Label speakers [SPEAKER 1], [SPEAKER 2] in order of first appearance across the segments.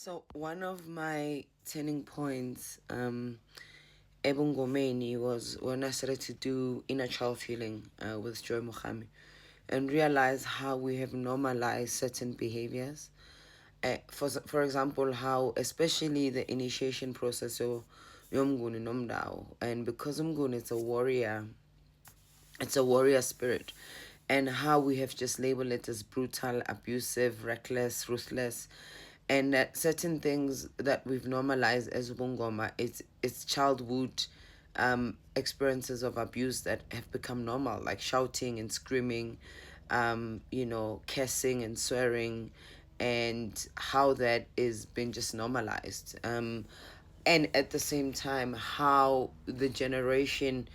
[SPEAKER 1] So one of my turning points, ebungomeni, was when I started to do inner child healing with Joy Mohami, and realize how we have normalized certain behaviors. For example, how especially the initiation process of yomguni nomdao, and because umguni it's a warrior spirit, and how we have just labeled it as brutal, abusive, reckless, ruthless, and that certain things that we've normalized as Bungoma, it's childhood experiences of abuse that have become normal, like shouting and screaming, cursing and swearing, and how that is being just normalized. And at the same time, how the generation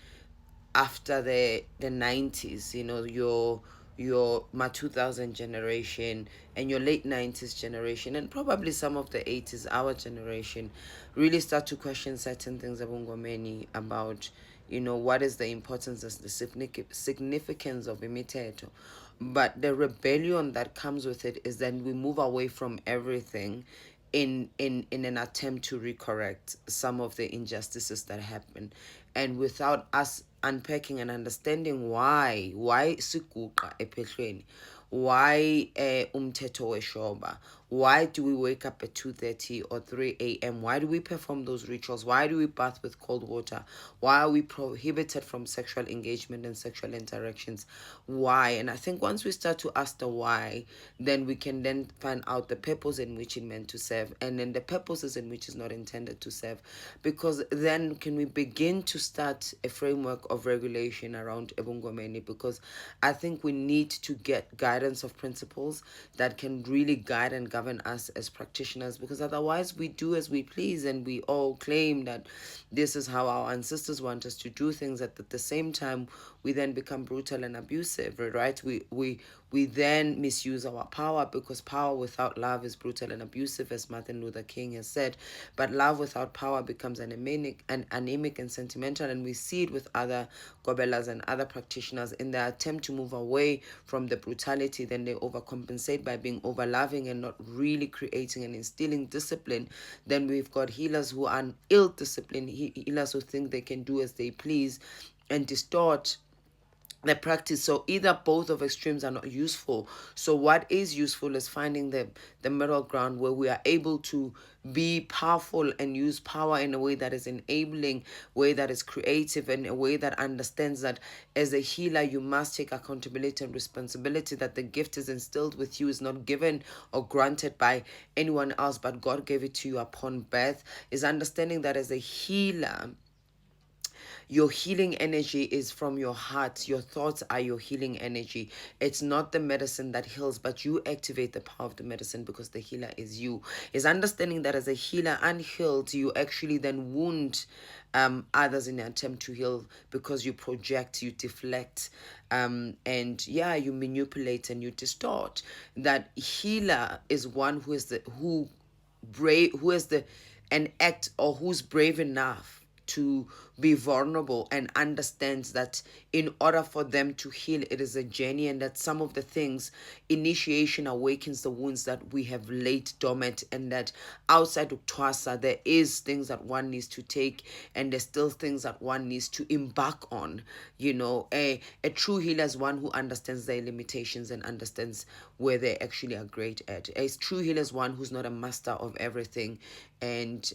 [SPEAKER 1] after the 90s, your my 2000 generation and your late 90s generation, and probably some of the 80s, our generation, really start to question certain things about what is the importance and the significance of imitato. But the rebellion that comes with it is that we move away from everything in an attempt to recorrect some of the injustices that happen, and without us unpacking and understanding why siguqa ephehlweni, why umthetho weshoba, why do we wake up at 2:30 or 3 a.m., why do we perform those rituals, why do we bath with cold water, why are we prohibited from sexual engagement and sexual interactions, why. And I think once we start to ask the why, then we can then find out the purpose in which it meant to serve, and then the purposes in which it's not intended to serve, because then can we begin to start a framework of regulation around ebungomeni, because I think we need to get guidance of principles that can really guide and govern us as practitioners, because otherwise we do as we please, and we all claim that this is how our ancestors want us to do things. At the same time, we then become brutal and abusive, right? We then misuse our power, because power without love is brutal and abusive, as Martin Luther King has said. But love without power becomes anemic and sentimental, and we see it with other gobelas and other practitioners in their attempt to move away from the brutality. Then they overcompensate by being overloving and not really creating and instilling discipline. Then we've got healers who are ill-disciplined, healers who think they can do as they please and distort the practice. So either both of extremes are not useful. So what is useful is finding the middle ground, where we are able to be powerful and use power in a way that is enabling, way that is creative, and a way that understands that as a healer you must take accountability and responsibility, that the gift is instilled with you, is not given or granted by anyone else, but God gave it to you upon birth. Is understanding that as a healer, your healing energy is from your heart. Your thoughts are your healing energy. It's not the medicine that heals, but you activate the power of the medicine, because the healer is you. Is understanding that as a healer unhealed, you actually then wound others in an attempt to heal, because you project, you deflect, and you manipulate and you distort. That healer is one who is the an act, or who's brave enough to be vulnerable and understands that in order for them to heal, it is a journey, and that some of the things, initiation awakens the wounds that we have laid dormant, and that outside of Twasa there is things that one needs to take, and there's still things that one needs to embark on. A true healer is one who understands their limitations and understands where they actually are great at. A true healer is one who's not a master of everything, and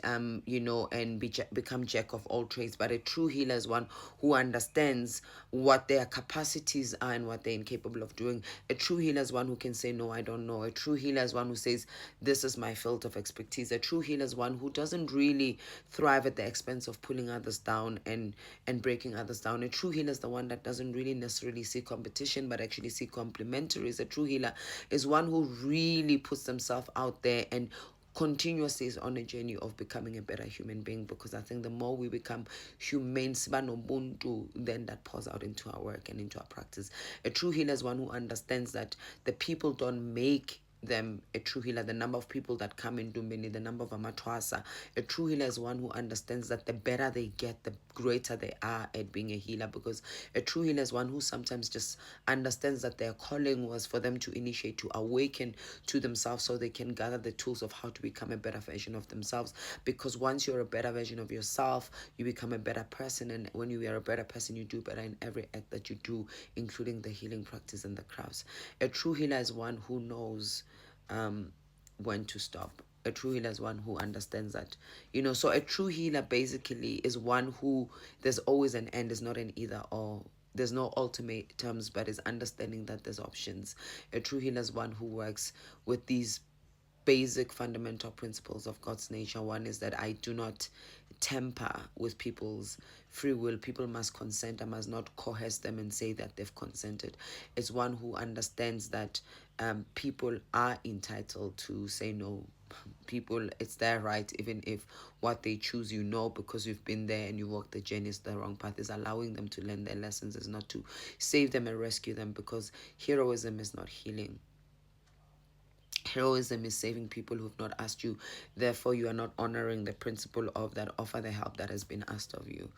[SPEAKER 1] become jack of all trades, but a true healer is one who understands what their capacities are and what they're incapable of doing. A true healer is one who can say, no, I don't know. A true healer is one who says, this is my field of expertise. A true healer is one who doesn't really thrive at the expense of pulling others down and breaking others down. A true healer is the one that doesn't really necessarily see competition, but actually see complementaries. A true healer is one who really puts themselves out there and continuously is on a journey of becoming a better human being, because I think the more we become humane, then that pours out into our work and into our practice. A true healer is one who understands that the people don't make them a true healer, the number of people that come into many, the number of amatwasa. A true healer is one who understands that the better they get, the greater they are at being a healer, because a true healer is one who sometimes just understands that their calling was for them to initiate, to awaken to themselves so they can gather the tools of how to become a better version of themselves. Because once you're a better version of yourself, you become a better person, and when you are a better person, you do better in every act that you do, including the healing practice and the crafts. A true healer is one who knows when to stop. A true healer is one who understands that, so a true healer basically is one who, there's always an end, is not an either or. There's no ultimatums, but is understanding that there's options. A true healer is one who works with these basic fundamental principles of God's nature. One is that I do not tamper with people's free will. People must consent. I must not coerce them and say that they've consented. It's one who understands that people are entitled to say no. People, it's their right, even if what they choose, because you've been there and you walked the journey, is the wrong path. Is allowing them to learn their lessons, is not to save them and rescue them, because heroism is not healing. Heroism is saving people who've not asked you. Therefore, you are not honoring the principle of that offer the help that has been asked of you,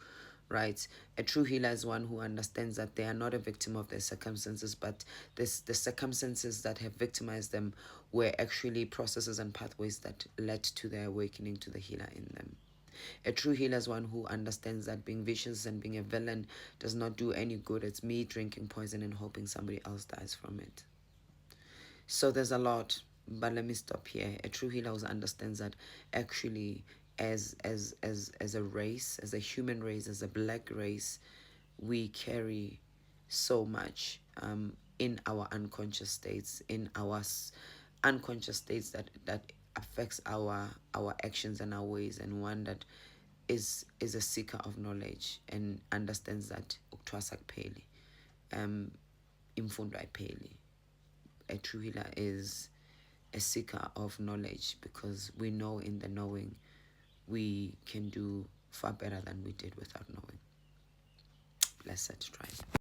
[SPEAKER 1] right? A true healer is one who understands that they are not a victim of their circumstances, but the circumstances that have victimized them were actually processes and pathways that led to their awakening to the healer in them. A true healer is one who understands that being vicious and being a villain does not do any good. It's me drinking poison and hoping somebody else dies from it. So there's a lot, but let me stop here. A true healer also understands that actually, as a race, as a human race, as a black race, we carry so much in our unconscious states, unconscious states that affects our actions and our ways, and one that is a seeker of knowledge and understands that ukthwasa kupheli, imfundo ayipheli. A true healer is a seeker of knowledge, because we know in the knowing we can do far better than we did without knowing. Blessed tribe.